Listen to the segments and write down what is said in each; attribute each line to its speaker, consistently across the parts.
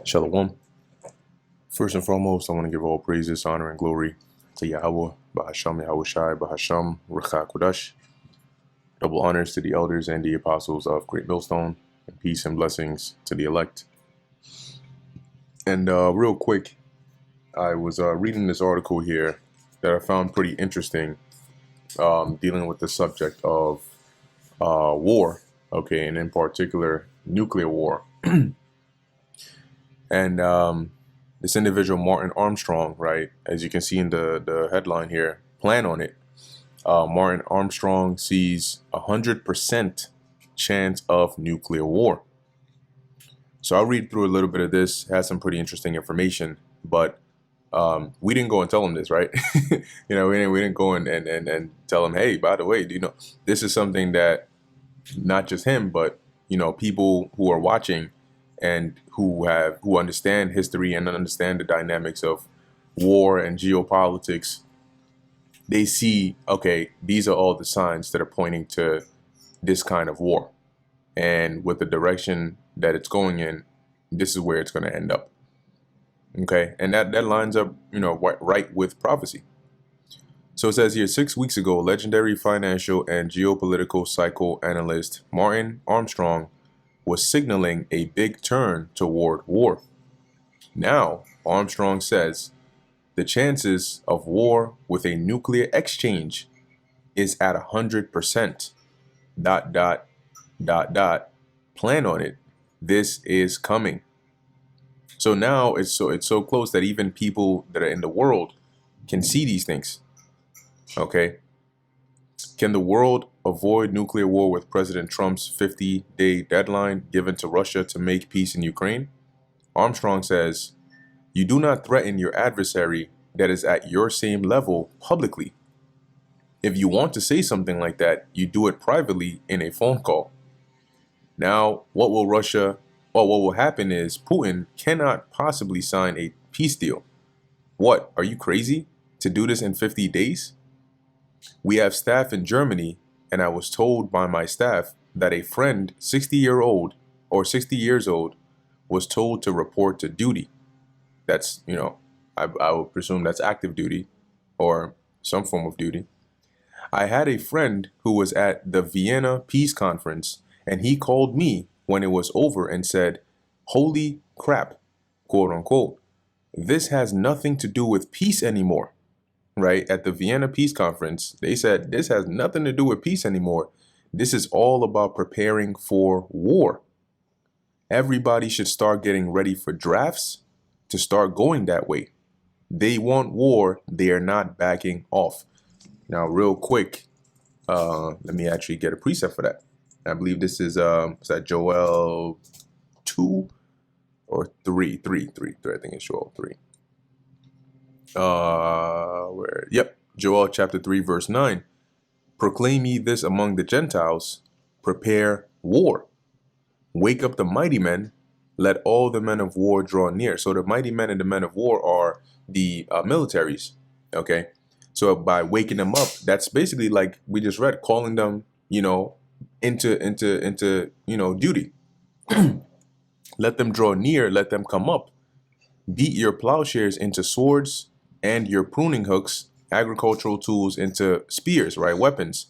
Speaker 1: Shalom. First and foremost, I want to give all praises, honor, and glory to Yahweh, Bahasham Yahushai, Bahasham Rucha Kodash. Double honors to the elders and the apostles of Great Millstone, and peace and blessings to the elect. And real quick, I was reading this article here that I found pretty interesting, dealing with the subject of war, okay, and in particular, nuclear war. And this individual, Martin Armstrong, right, as you can see in the headline here, plan on it. Martin Armstrong sees 100% chance of nuclear war. So I'll read through a little bit of this. It has some pretty interesting information, but we didn't go and tell him this, right? We didn't go and tell him, hey, by the way, this is something that not just him, but people who are watching and who understand history and understand the dynamics of war and geopolitics, they see, okay, these are all the signs that are pointing to this kind of war. And with the direction that it's going in, this is where it's going to end up. Okay, and that lines up, right with prophecy. So it says here, 6 weeks ago, legendary financial and geopolitical psychoanalyst Martin Armstrong was signaling a big turn toward war. Now, Armstrong says the chances of war with a nuclear exchange is at 100%. ... Plan on it. This is coming. So now it's so close that even people that are in the world can see these things. Okay. Can the world avoid nuclear war with President Trump's 50-day deadline given to Russia to make peace in Ukraine? Armstrong says, you do not threaten your adversary that is at your same level publicly. If you want to say something like that, you do it privately in a phone call. Now, what will happen is Putin cannot possibly sign a peace deal. What, are you crazy to do this in 50 days? We have staff in Germany, and I was told by my staff that a friend 60 years old was told to report to duty. That's, I would presume that's active duty or some form of duty. I had a friend who was at the Vienna Peace Conference, and he called me when it was over and said, holy crap, quote unquote, this has nothing to do with peace anymore. Right? At the Vienna Peace Conference, they said this has nothing to do with peace anymore. This is all about preparing for war. Everybody should start getting ready for drafts to start going that way. They want war. They are not backing off. Now, real quick, let me actually get a precept for that. I believe this is that Joel 2 or 3? 3. I think it's Joel 3. Joel chapter 3 verse 9. Proclaim ye this among the Gentiles, prepare war. Wake up the mighty men, let all the men of war draw near. So the mighty men and the men of war are the militaries. Okay, so by waking them up, that's basically like we just read, calling them, into duty. Let them draw near, let them come up. Beat your plowshares into swords and your pruning hooks, agricultural tools, into spears, right? Weapons.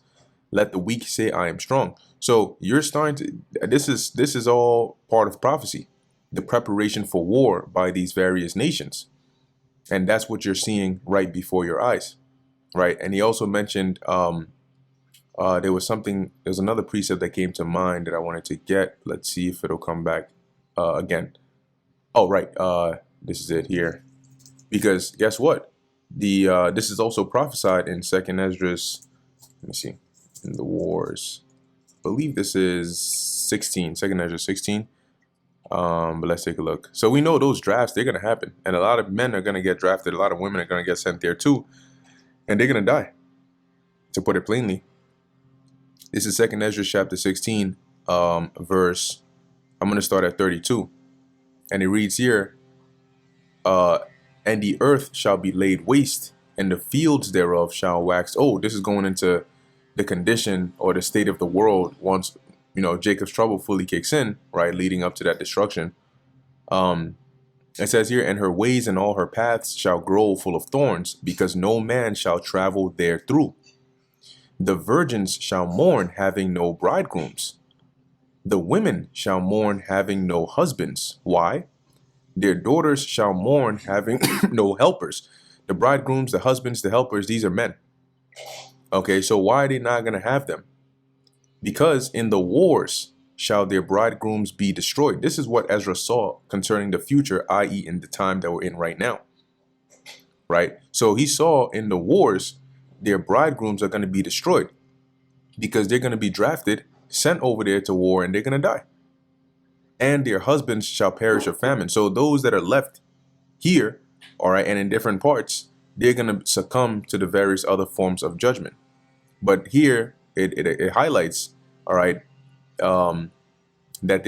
Speaker 1: Let the weak say, I am strong. So you're starting to, this is all part of prophecy, the preparation for war by these various nations. And that's what you're seeing right before your eyes, right? And he also mentioned, there's another precept that came to mind that I wanted to get. Let's see if it'll come back again. Oh, right. This is it here. Because guess what? This is also prophesied in Second Esdras. Let me see. In the wars. I believe this is 16. Second Esdras 16. But let's take a look. So we know those drafts, they're going to happen. And a lot of men are going to get drafted. A lot of women are going to get sent there too. And they're going to die. To put it plainly. This is Second Esdras chapter 16, verse. I'm going to start at 32. And it reads here. And the earth shall be laid waste, and the fields thereof shall wax old. This is going into the condition or the state of the world once, Jacob's trouble fully kicks in, right, leading up to that destruction. It says here, and her ways and all her paths shall grow full of thorns, because no man shall travel therethrough. The virgins shall mourn, having no bridegrooms. The women shall mourn, having no husbands. Why? Their daughters shall mourn, having no helpers. The bridegrooms, the husbands, the helpers, these are men. Okay, so why are they not going to have them? Because in the wars shall their bridegrooms be destroyed. This is what Ezra saw concerning the future, i.e. in the time that we're in right now. Right? So he saw in the wars, their bridegrooms are going to be destroyed because they're going to be drafted, sent over there to war, and they're going to die. And their husbands shall perish of famine. So those that are left here, all right, and in different parts, they're going to succumb to the various other forms of judgment. But here it highlights, all right, that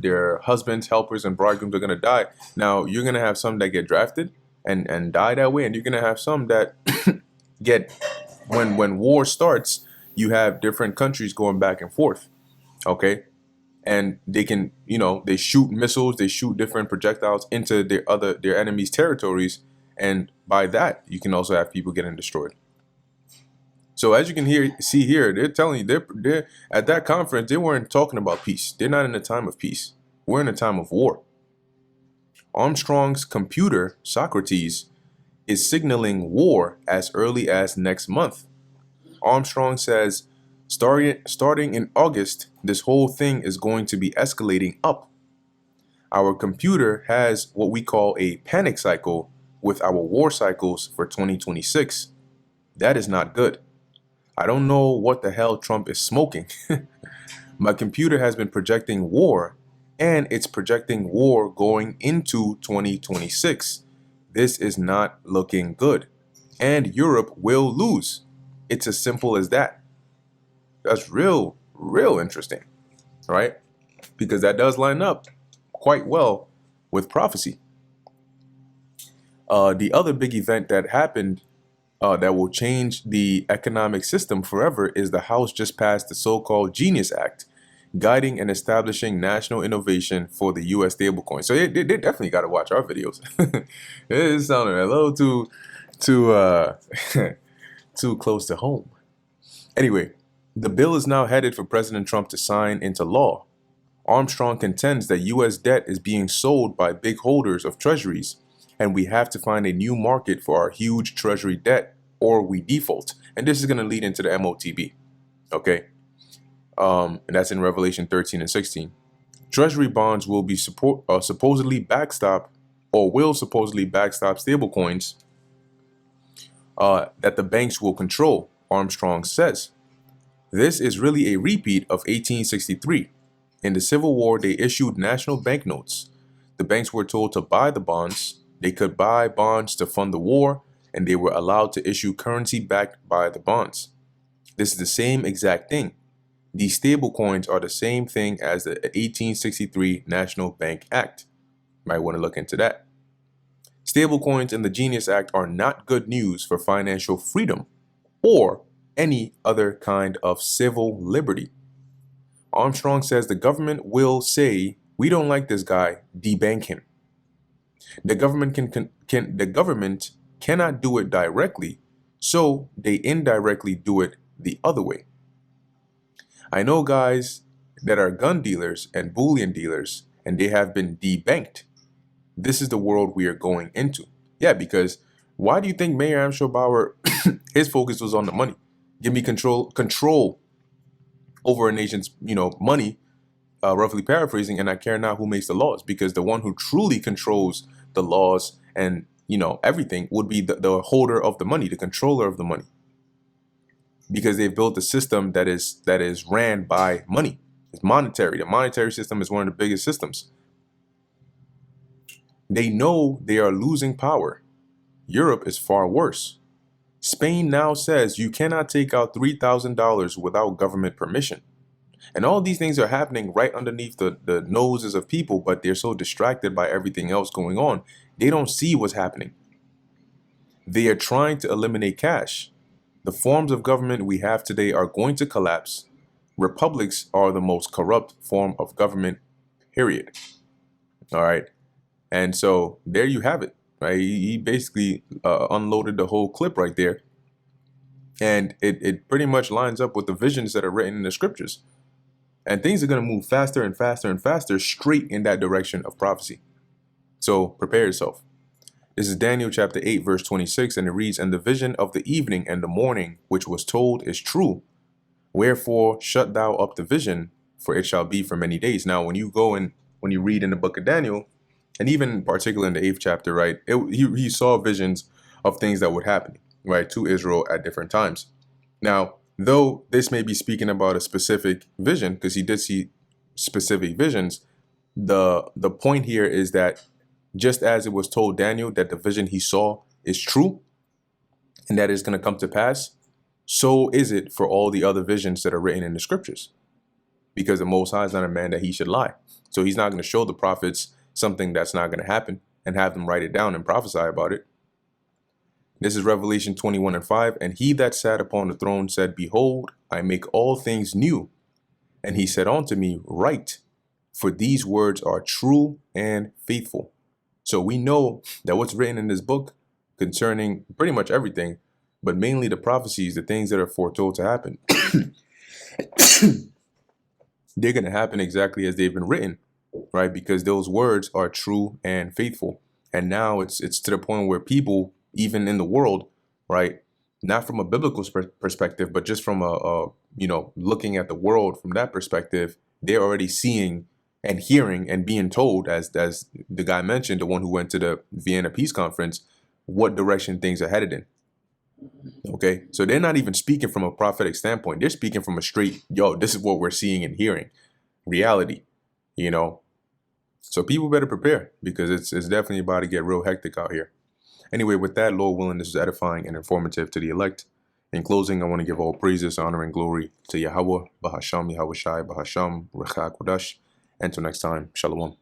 Speaker 1: their husbands, helpers, and bridegrooms are going to die. Now you're going to have some that get drafted and die that way, and you're going to have some that get when war starts, you have different countries going back and forth. Okay. And they can, they shoot missiles, they shoot different projectiles into their enemies' territories. And by that, you can also have people getting destroyed. So as you can see here, they're telling you they're at that conference, they weren't talking about peace. They're not in a time of peace. We're in a time of war. Armstrong's computer, Socrates, is signaling war as early as next month. Armstrong says, starting in August, this whole thing is going to be escalating up. Our computer has what we call a panic cycle with our war cycles for 2026. That is not good. I don't know what the hell Trump is smoking. My computer has been projecting war, and it's projecting war going into 2026. This is not looking good. And Europe will lose. It's as simple as that. That's real interesting, right? Because that does line up quite well with prophecy. The other big event that happened that will change the economic system forever is the House just passed the so-called Genius Act, guiding and establishing national innovation for the U.S. stablecoin. So they definitely got to watch our videos. It sounded a little too too close to home. Anyway, the bill is now headed for President Trump to sign into law. Armstrong contends that U.S. debt is being sold by big holders of treasuries, and we have to find a new market for our huge treasury debt, or we default. And this is going to lead into the MOTB. Okay? And that's in Revelation 13 and 16. Treasury bonds will be supposedly backstop, or will supposedly backstop stablecoins that the banks will control, Armstrong says. This is really a repeat of 1863. In the Civil War, they issued national banknotes. The banks were told to buy the bonds. They could buy bonds to fund the war, and they were allowed to issue currency backed by the bonds. This is the same exact thing. These stable coins are the same thing as the 1863 National Bank Act. Might want to look into that. Stablecoins and the Genius Act are not good news for financial freedom or any other kind of civil liberty. Armstrong says the government will say, we don't like this guy, debank him. The government the government cannot do it directly, so they indirectly do it the other way. I know guys that are gun dealers and bullion dealers, and they have been debanked. This is the world we are going into. Yeah, because why do you think Mayor Amschel Bauer, his focus was on the money? Give me control over a nation's, money, roughly paraphrasing, and I care not who makes the laws, because the one who truly controls the laws and, everything would be the holder of the money, the controller of the money. Because they've built a system that is ran by money. It's monetary. The monetary system is one of the biggest systems. They know they are losing power. Europe is far worse. Spain now says you cannot take out $3,000 without government permission. And all these things are happening right underneath the noses of people, but they're so distracted by everything else going on, they don't see what's happening. They are trying to eliminate cash. The forms of government we have today are going to collapse. Republics are the most corrupt form of government, period. All right. And so there you have it, right? He basically unloaded the whole clip right there. And it pretty much lines up with the visions that are written in the scriptures. And things are going to move faster and faster and faster straight in that direction of prophecy. So prepare yourself. This is Daniel chapter 8, verse 26, and it reads, "And the vision of the evening and the morning, which was told, is true. Wherefore shut thou up the vision, for it shall be for many days." Now, when you read in the book of Daniel, and even particularly in the 8th chapter, right, he saw visions of things that would happen, right, to Israel at different times. Now, though this may be speaking about a specific vision, because he did see specific visions, the point here is that just as it was told Daniel that the vision he saw is true and that is going to come to pass, so is it for all the other visions that are written in the scriptures. Because the Most High is not a man that he should lie. So he's not going to show the prophets something that's not going to happen and have them write it down and prophesy about it. This is Revelation 21:5. "And he that sat upon the throne said, Behold, I make all things new. And he said unto me, Write, for these words are true and faithful." So we know that what's written in this book concerning pretty much everything, but mainly the prophecies, the things that are foretold to happen, they're going to happen exactly as they've been written, right? Because those words are true and faithful. And now it's to the point where people, even in the world, right, not from a biblical perspective, but just from a looking at the world from that perspective, they're already seeing and hearing and being told, as the guy mentioned, the one who went to the Vienna Peace Conference, what direction things are headed in. Okay, so they're not even speaking from a prophetic standpoint. They're speaking from a straight, this is what we're seeing and hearing, reality, So people better prepare, because it's definitely about to get real hectic out here. Anyway, with that, Lord willing, this is edifying and informative to the elect. In closing, I want to give all praises, honor, and glory to Yahweh, Bahasham, Yahweh Shai, Bahasham, Rechak Kodash. Until next time, Shalom.